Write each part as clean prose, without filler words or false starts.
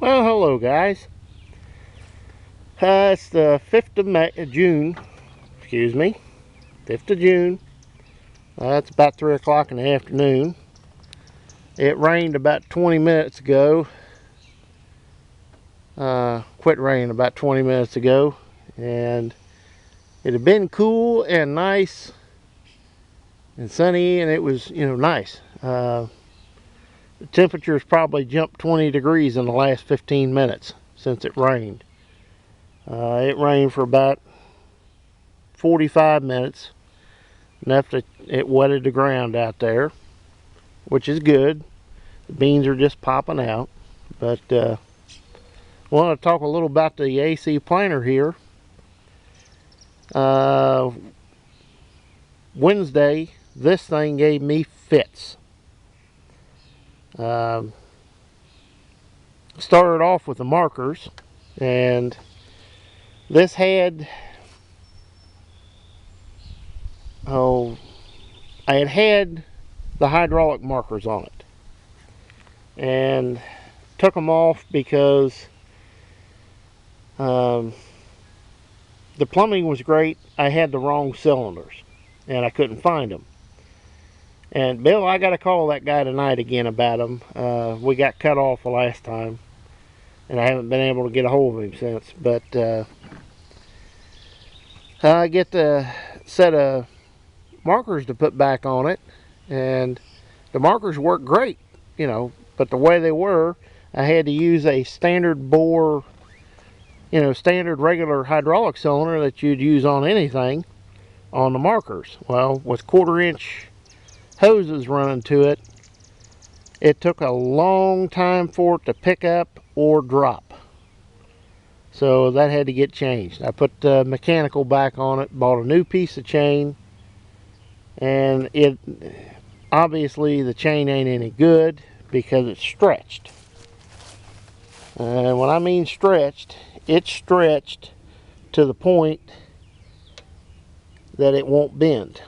Well, hello guys. It's the 5th of June, excuse me, 5th of June. It's about 3 o'clock in the afternoon. It rained about 20 minutes ago. Quit raining about 20 minutes ago, and it had been cool and nice and sunny, and it was, nice. The temperature's probably jumped 20 degrees in the last 15 minutes since it rained. It rained for about 45 minutes, enough that it wetted the ground out there, which is good. The beans are just popping out. But I want to talk a little about the AC planter here. Wednesday, this thing gave me fits. Started off with the markers, and this had, I had the hydraulic markers on it, and took them off because the plumbing was great. I had the wrong cylinders and I couldn't find them. And Bill, I got to call that guy tonight again about them. We got cut off the last time, and I haven't been able to get a hold of him since. But I get the set of markers to put back on it, and the markers work great, but the way they were, I had to use a standard bore, standard regular hydraulic cylinder that you'd use on anything on the markers. Well, with 1/4 inch hoses running to it, it took a long time for it to pick up or drop. So that had to get changed. I put the mechanical back on it, bought a new piece of chain, and it obviously the chain ain't any good because it's stretched. And when I mean stretched, it's stretched to the point that it won't bend.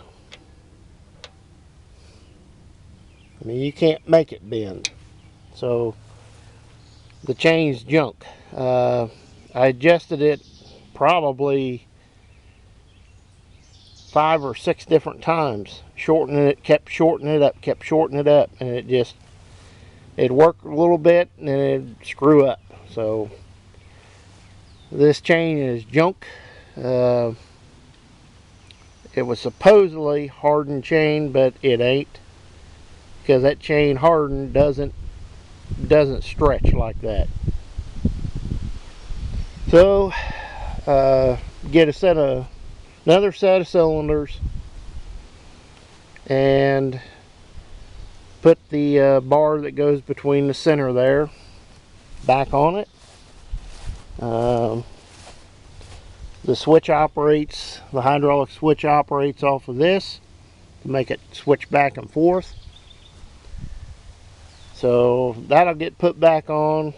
I mean, you can't make it bend. So the chain's junk. I adjusted it probably 5 or 6 different times, shortening it, kept shortening it up, and it'd work a little bit and then it'd screw up. So this chain is junk. It was supposedly hardened chain, but it ain't, because that chain hardened doesn't stretch like that. So get another set of cylinders and put the bar that goes between the center there back on it. The switch operates, the hydraulic switch operates off of this to make it switch back and forth. So that'll get put back on.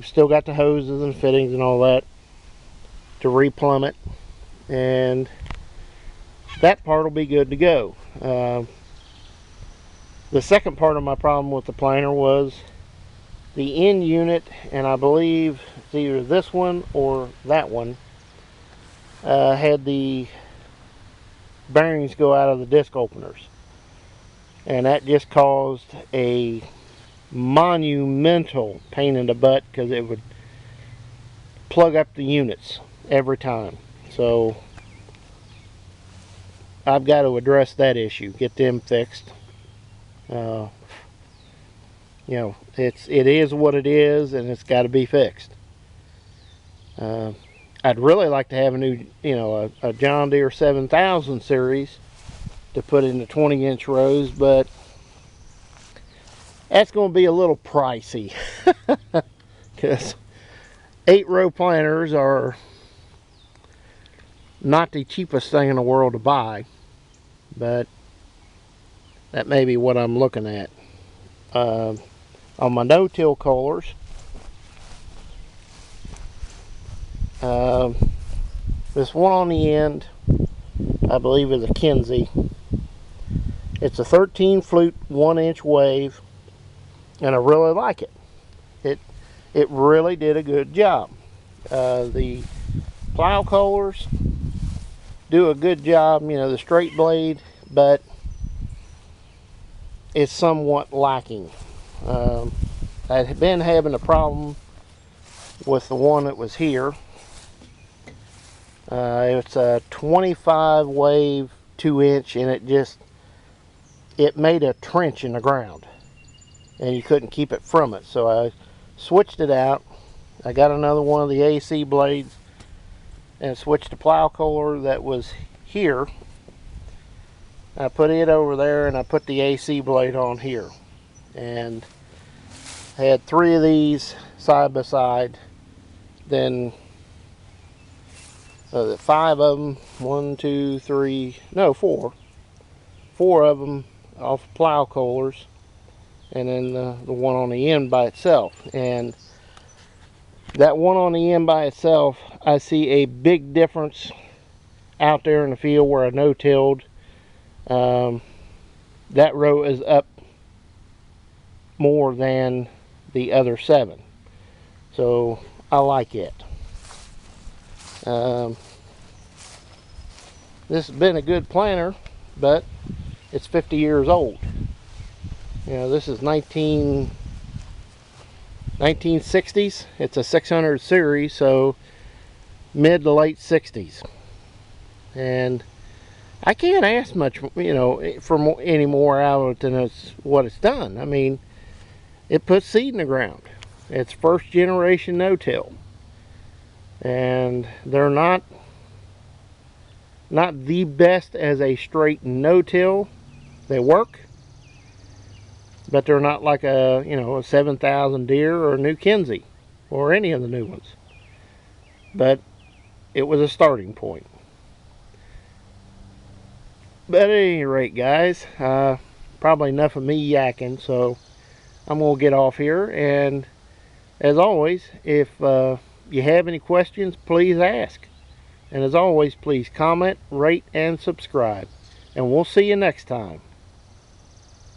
Still got the hoses and fittings and all that to replumb it, and that part will be good to go. The second part of my problem with the planter was the end unit, and I believe it's either this one or that one, had the bearings go out of the disc openers, and that just caused a monumental pain in the butt because it would plug up the units every time. So I've got to address that issue, get them fixed. It is what it is, and it's got to be fixed. I'd really like to have a new, a John Deere 7000 series to put in the 20-inch rows, but that's going to be a little pricey because 8-row planters are not the cheapest thing in the world to buy, but that may be what I'm looking at. On my no-till coilers, this one on the end, I believe, is a Kinsey. It's a 13 flute 1-inch wave, and I really like it. it really did a good job. The plow collars do a good job, you know, the straight blade, but it's somewhat lacking. I had been having a problem with the one that was here. It's a 25 wave 2-inch, and it made a trench in the ground, and you couldn't keep it from it. So I switched it out. I got another one of the AC blades and switched the plow collar that was here. I put it over there, and I put the AC blade on here, and I had 3 of these side by side. Then 5 of them, 4 of them off plow collars, and then the one on the end by itself. And that one on the end by itself, I see a big difference out there in the field where I no-tilled. That row is up more than the other 7, so I like it. This has been a good planter, but it's 50 years old. You know, this is 1960s. It's a 600 series, so mid to late 60s. And I can't ask much, you know, for any more out of it than what it's done. I mean, it puts seed in the ground. It's first generation no-till, and they're not the best as a straight no-till. They work, but they're not like a 7,000 Deere or a New Kinsey or any of the new ones. But it was a starting point. But at any rate, guys, probably enough of me yakking, so I'm going to get off here. And as always, if you have any questions, please ask. And as always, please comment, rate, and subscribe. And we'll see you next time.